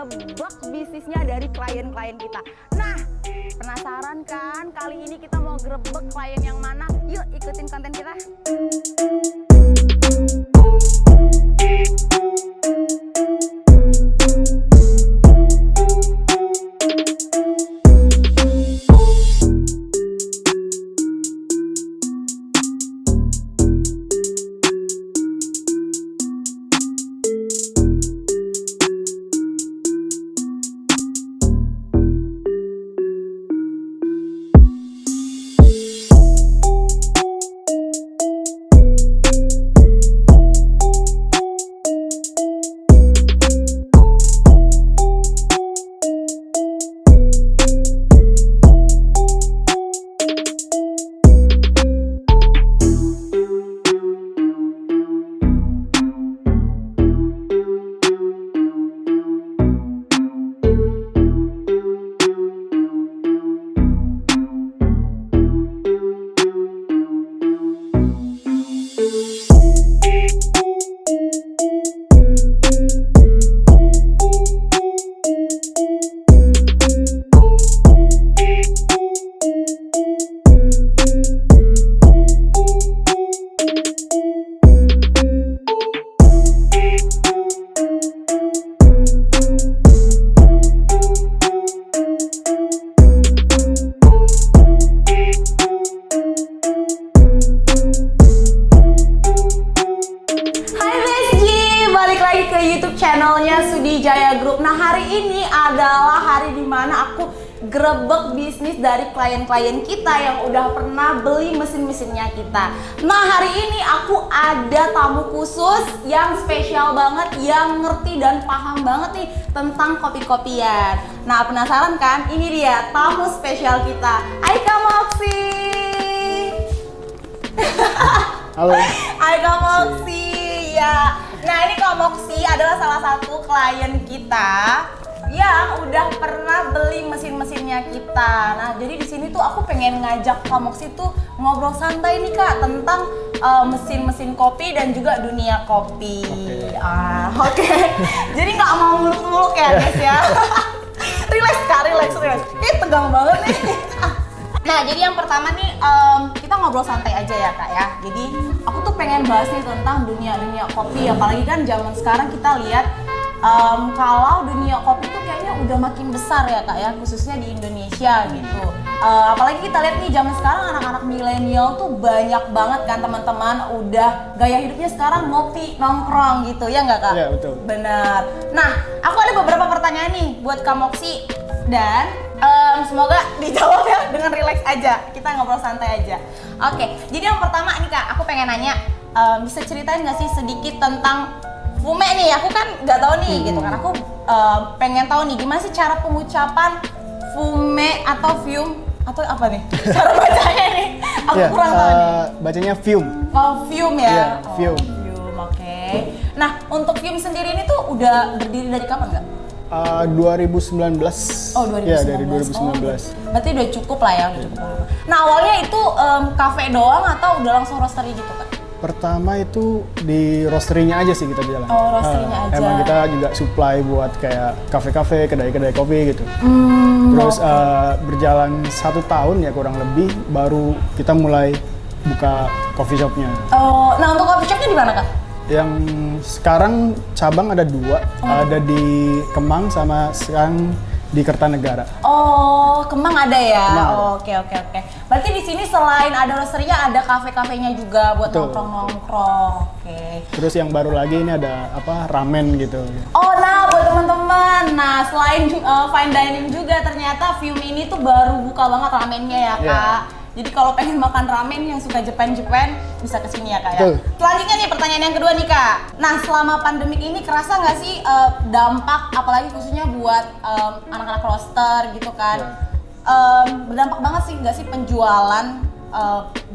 ngegebek bisnisnya dari klien-klien kita. Nah, penasaran kan? Kali ini kita mau grebek klien yang mana? Yuk ikutin konten kita. Channelnya Sudi Jaya Group. Nah, hari ini adalah hari dimana aku grebek bisnis dari klien-klien kita yang udah pernah beli mesin-mesinnya kita. Nah, hari ini aku ada tamu khusus yang spesial banget, yang ngerti dan paham banget nih tentang kopi-kopian. Nah, penasaran kan? Ini dia tamu spesial kita. Hai Kak Moxi. Halo. Hai Kak Moxi. Ya. Nah, ini Kak Moxi adalah salah satu klien kita yang udah pernah beli mesin-mesinnya kita. Nah, jadi di sini tuh aku pengen ngajak Kak Moxi tuh ngobrol santai nih Kak tentang mesin-mesin kopi dan juga dunia kopi. Oke. Jadi nggak mau muluk-muluk ya guys ya. Relax Kak, relax. Tegang banget nih. Nah, jadi yang pertama nih kita ngobrol santai aja ya Kak ya. Jadi aku tuh pengen bahas nih tentang dunia kopi, apalagi kan zaman sekarang kita lihat kalau dunia kopi tuh kayaknya udah makin besar ya Kak ya, khususnya di Indonesia gitu. Apalagi kita lihat nih zaman sekarang anak-anak milenial tuh banyak banget kan teman-teman, udah gaya hidupnya sekarang ngopi nongkrong gitu ya nggak Kak? Iya betul. Benar. Nah, aku ada beberapa pertanyaan nih buat Kak Moxi dan semoga dijawab ya dengan relax aja, kita ngobrol santai aja. Oke, jadi yang pertama nih Kak, aku pengen nanya, bisa ceritain nggak sih sedikit tentang fume nih? Aku kan nggak tahu nih gitu kan, aku pengen tahu nih gimana sih cara pengucapan fume atau fume atau apa nih? Cara bacanya nih, aku kurang tahu nih. Bacanya fume. Oh, fume ya? Iya, fume. Fume, oke. Nah, untuk fume sendiri ini tuh udah berdiri dari kapan Kak? 2019. Oh, 2019. Ya, dari 2019. Oh, berarti udah cukup lah ya, udah cukup. Nah, awalnya itu cafe doang atau udah langsung roastery gitu Kak? Pertama itu di roastery-nya aja sih kita jalan. Oh, roastery-nya aja. Emang kita juga supply buat kayak kafe-kafe, kedai-kedai kopi gitu. Terus berjalan 1 tahun ya kurang lebih, baru kita mulai buka coffee shop-nya. Oh, nah untuk coffee shop-nya di mana Kak? Yang sekarang cabang ada 2, ada di Kemang sama sekarang di Kertanegara. Oh, Kemang ada ya? Kemang ada. Oh, oke. Berarti di sini selain ada roastery-nya ada kafe-kafenya juga buat Betul. nongkrong-nongkrong. Oke. Terus yang baru lagi ini ada ramen gitu. Oh, nah buat teman-teman, nah selain fine dining juga ternyata Fume ini tuh baru buka banget ramennya ya Kak. Yeah. Jadi kalau pengen makan ramen yang suka Jepen bisa kesini ya Kak ya. Betul. Selanjutnya nih pertanyaan yang kedua nih Kak. Nah selama pandemik ini kerasa nggak sih dampak, apalagi khususnya buat anak-anak roaster gitu kan? Berdampak banget sih nggak sih penjualan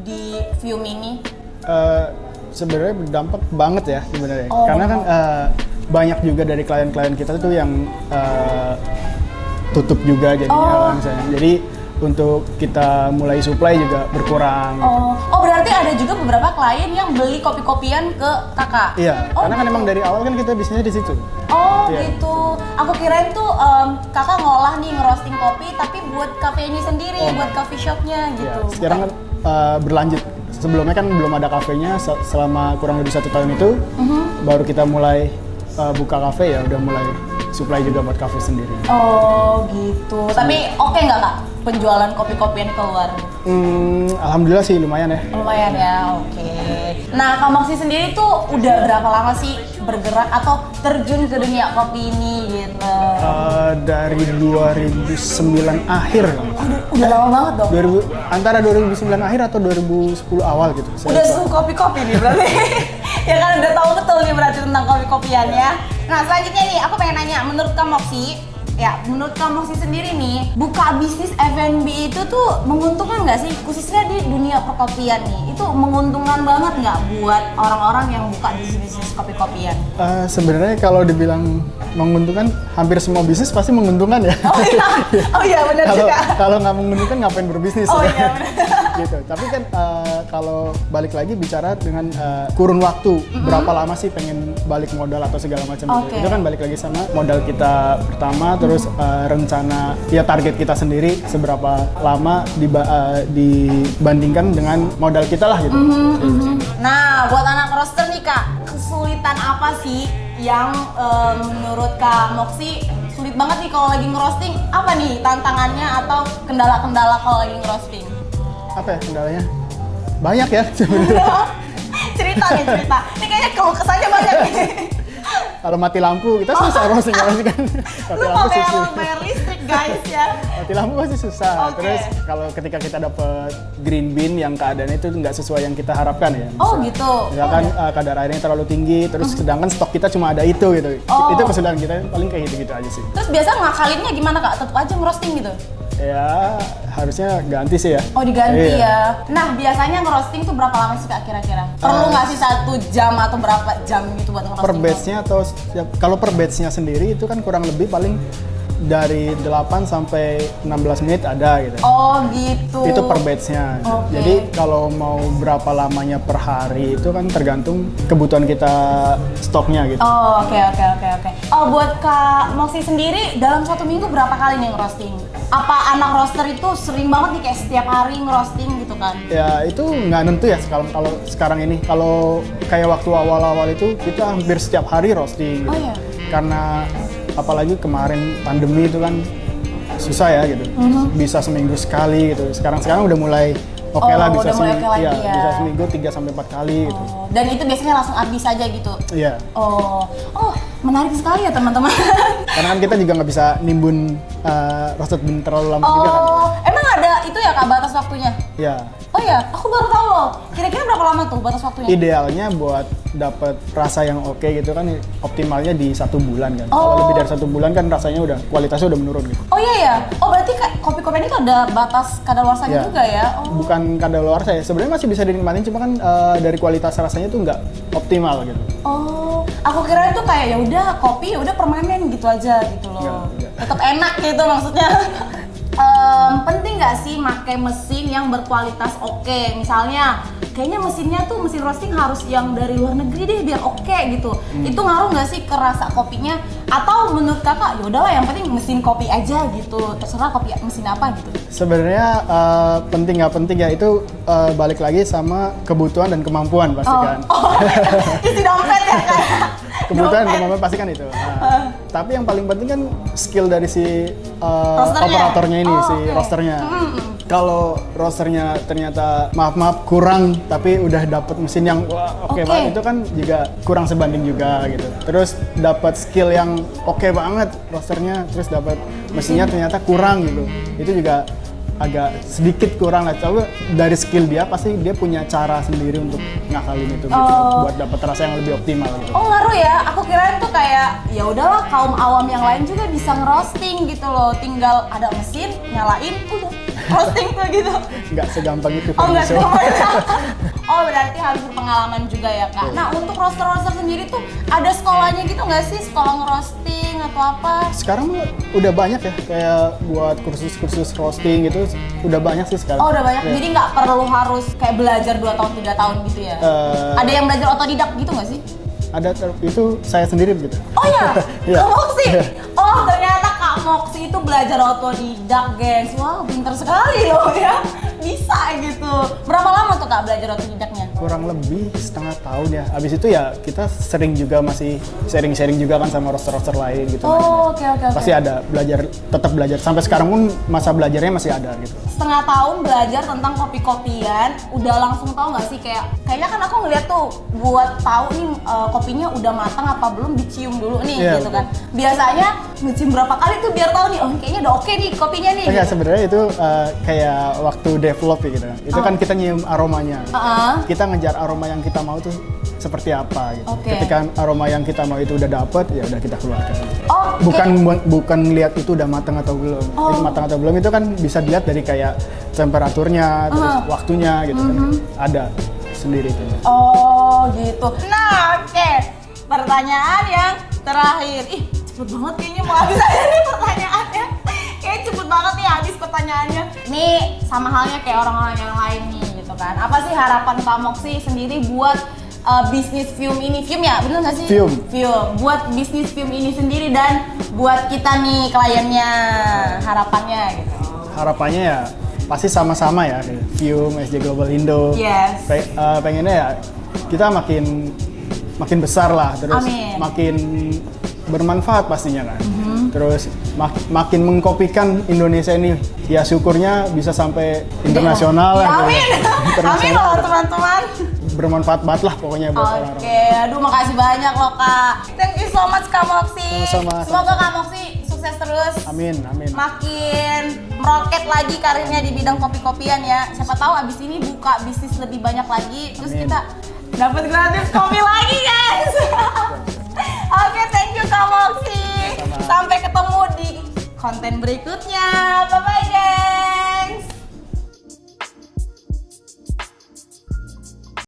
di Fume ini? Sebenarnya berdampak banget ya sebenarnya. Oh, Karena kan banyak juga dari klien-klien kita tuh yang tutup juga jadinya misalnya. Jadi untuk kita mulai supply juga berkurang. Oh berarti ada juga beberapa klien yang beli kopi-kopian ke kakak? Iya, karena kan emang dari awal kan kita bisnisnya di situ. Oh Iya. gitu. Aku kirain tuh kakak ngolah nih ngerosting kopi tapi buat cafe ini sendiri, Oh. buat coffee shopnya Ya, gitu. sekarang kan berlanjut. Sebelumnya kan belum ada kafenya, selama kurang lebih 1 tahun itu baru kita mulai buka kafe, ya udah mulai supply juga buat kafe sendiri. Oh gitu. Tapi oke nggak kak penjualan kopi-kopian keluar? Alhamdulillah sih lumayan ya. Lumayan ya, oke. Nah, Kak Moxie sendiri tuh udah berapa lama sih bergerak atau terjun ke dunia kopi ini gitu? Dari 2009 akhir. Udah lama banget dong. Antara 2009 akhir atau 2010 awal gitu. Saya Udah lupa. suka kopi-kopi nih berarti. Ya kan udah tahu betul nih berarti tentang kopi-kopian ya. Nah, selanjutnya nih aku pengen nanya, menurut Kak Moxie, ya, menurut Kak Moxie sendiri nih, buka bisnis F&B itu tuh menguntungkan nggak sih? Khususnya di dunia perkopian nih, itu menguntungkan banget nggak buat orang-orang yang buka bisnis kopi-kopian? Sebenarnya kalau dibilang menguntungkan, hampir semua bisnis pasti menguntungkan ya. Oh iya benar juga. Kalau nggak menguntungkan ngapain berbisnis? Oh ya? iya benar. Gitu. Tapi kan kalau balik lagi bicara dengan kurun waktu, berapa lama sih pengen balik modal atau segala macam Oke. itu kan balik lagi sama modal kita pertama, terus rencana ya target kita sendiri seberapa lama dibandingkan dengan modal kita lah gitu. Nah, buat anak roster nih Kak, kesulitan apa sih yang menurut Kak Moxie sulit banget nih kalau lagi ngerosting? Apa nih tantangannya atau kendala-kendala kalau lagi ngerosting? Apa ya kendalanya? Banyak ya sebenarnya. cerita. Ini kayaknya keluh kesahnya banyak nih. Kalau mati lampu kita susah roasting kan. Mati Lu lampu mau kayak susah. bayar listrik guys ya. Mati lampu pasti susah. Oke. Terus kalau ketika kita dapet green bean yang keadaannya itu nggak sesuai yang kita harapkan ya. Oh gitu. Misalkan kadar airnya terlalu tinggi, terus sedangkan stok kita cuma ada itu gitu. Oh. Itu kesulitan kita paling kayak gitu-gitu aja sih. Terus biasa ngakalinnya gimana Kak? Tetep aja ngerosting gitu? Ya harusnya ganti sih ya. Oh diganti Iya. ya. Nah biasanya ngerosting tuh berapa lama sih Kak kira-kira? Perlu nggak sih 1 jam atau berapa jam gitu buat ngerosting? Per batch-nya atau kalau per batch-nya sendiri itu kan kurang lebih paling dari 8 sampai 16 menit ada gitu. Oh gitu. Itu per batch-nya. Oke. Jadi kalau mau berapa lamanya per hari itu kan tergantung kebutuhan kita stoknya gitu. Oh oke. Oh buat Kak Moxie sendiri dalam 1 minggu berapa kali nih ngerosting? Apa anak roster itu sering banget nih kayak setiap hari ngerosting gitu kan? Ya itu nggak nentu ya kalau sekarang ini. Kalau kayak waktu awal-awal itu kita hampir setiap hari roasting. Gitu. Oh iya. Karena apalagi kemarin pandemi itu kan susah ya gitu. Bisa seminggu sekali gitu. Sekarang udah mulai oke lah bisa udah mulai oke lagi ya. bisa seminggu 3 sampai 4 kali gitu. Oh, dan itu biasanya langsung habis aja gitu? Iya. Oh menarik sekali ya teman-teman. Karena kan kita juga nggak bisa nimbun roasted bean terlalu lama juga kan. Oh, emang ada itu ya Kak batas waktunya? Ya. Oh ya, aku baru tahu loh. Kira-kira berapa lama tuh batas waktunya? Idealnya buat dapat rasa yang oke gitu kan optimalnya di 1 bulan kan. Oh. Kalau lebih dari 1 bulan kan rasanya kualitasnya udah menurun gitu. Oh iya ya. Oh berarti kopi-kopian itu ada batas kadaluarsanya Ya. juga ya? Oh. Bukan kadaluarsa ya. Sebenarnya masih bisa dinikmatin cuma kan dari kualitas rasanya tuh nggak optimal gitu. Oh, aku kira itu kayak ya udah kopi ya udah permanen gitu aja gitu loh. Enggak. Tetap enak gitu maksudnya. Penting nggak sih pakai mesin yang berkualitas oke? Misalnya, kayaknya mesinnya tuh mesin roasting harus yang dari luar negeri deh biar oke gitu. Itu ngaruh nggak sih ke rasa kopinya? Atau menurut kakak, ya udahlah yang penting mesin kopi aja gitu. Terserah kopi mesin apa gitu. Sebenarnya penting nggak penting ya itu balik lagi sama kebutuhan dan kemampuan pasti kan. Oh, isi dompet ya kak. Kebutuhan dan Dompet. kemampuan pasti kan itu. Nah, tapi yang paling penting kan skill dari si Roasternya? operatornya ini, Oh, si oke. roasternya. Kalau roasternya ternyata maaf kurang, tapi udah dapet mesin yang wah oke Oke. banget, itu kan juga kurang sebanding juga gitu. Terus dapat skill yang oke banget roasternya, terus dapat mesinnya ternyata kurang gitu. Itu juga agak sedikit kurang lah. Tapi dari skill dia pasti dia punya cara sendiri untuk ngakalin itu gitu, Oh. buat dapat rasa yang lebih optimal gitu. Oh ngaruh ya, aku kirain tuh kayak ya udahlah kaum awam yang lain juga bisa ngerosting gitu loh, tinggal ada mesin nyalain udah roasting tuh gitu. Nggak segampang itu. Oh enggak Fernando. Oh berarti harus berpengalaman juga ya kak. Nah untuk roaster sendiri tuh ada sekolahnya gitu nggak sih, sekolah ngerosting atau apa? Sekarang udah banyak ya kayak buat kursus-kursus roasting gitu udah banyak sih sekarang. Oh udah banyak, Ya. jadi nggak perlu harus kayak belajar 2 tahun 3 tahun gitu ya? Eh, Ada yang belajar otodidak gitu nggak sih? itu saya sendiri begitu. Oh ya, Iya. Kak Moxi. Iya. Oh ternyata Kak Moxi itu belajar otodidak, guys. Wah, pintar sekali loh ya. Bisa gitu. Berapa lama tuh Kak belajar otodidaknya? Kurang lebih setengah tahun ya. Abis itu ya kita sering juga masih sharing-sharing juga kan sama roster-roster lain gitu. Oh, oke. Pasti ada tetap belajar. Sampai sekarang pun masa belajarnya masih ada gitu. Setengah tahun belajar tentang kopi-kopian, udah langsung tahu nggak sih kayaknya kan aku ngeliat tuh buat tahu nih kopinya udah matang apa belum dicium dulu nih Iya, gitu kan. Biasanya ngecium berapa kali tuh biar tahu nih, oh kayaknya udah oke nih kopinya nih. Enggak, Gitu. sebenarnya itu kayak waktu develop ya gitu. Itu kan kita nyium aromanya. Kita ngejar aroma yang kita mau tuh seperti apa gitu. Oke. Ketika aroma yang kita mau itu udah dapet, ya udah kita keluarkan. Oke. Bukan lihat itu udah matang atau belum. Itu matang atau belum itu kan bisa dilihat dari kayak temperaturnya, terus waktunya gitu kan. Ada sendiri itu. Oh gitu. Nah oke, pertanyaan yang terakhir. Ih cepet banget kayaknya mau habis aja nih pertanyaannya. Kayaknya cepet banget nih habis pertanyaannya. Nih sama halnya kayak orang-orang yang lain nih gitu kan. Apa sih harapan Kak Moxi sendiri buat bisnis film ini? Film ya? Bener nggak sih? Film. Buat bisnis film ini sendiri dan buat kita nih kliennya, harapannya gitu. Harapannya ya pasti sama-sama ya, kayak Vium, SJ Global Indo. Yes. Pengennya ya kita makin besar lah, terus Amin. makin bermanfaat pastinya kan. Terus makin mengkopikan Indonesia ini, ya syukurnya bisa sampai internasional Ya, lah. amin. gitu. Amin Internasional. loh teman-teman. Bermanfaat banget lah pokoknya buat orang-orang. Oke, aduh makasih banyak loh Kak. Thank you so much Kak Moxi. Sama-sama. Semoga Kak Moxi sukses terus. Amin. Makin meroket lagi karirnya di bidang kopi-kopian ya. Siapa tahu abis ini buka bisnis lebih banyak lagi. Terus Amin. kita dapat gratis kopi lagi guys. Oke, thank you Kak Moxi. Sama. Sampai ketemu di konten berikutnya. Bye-bye guys.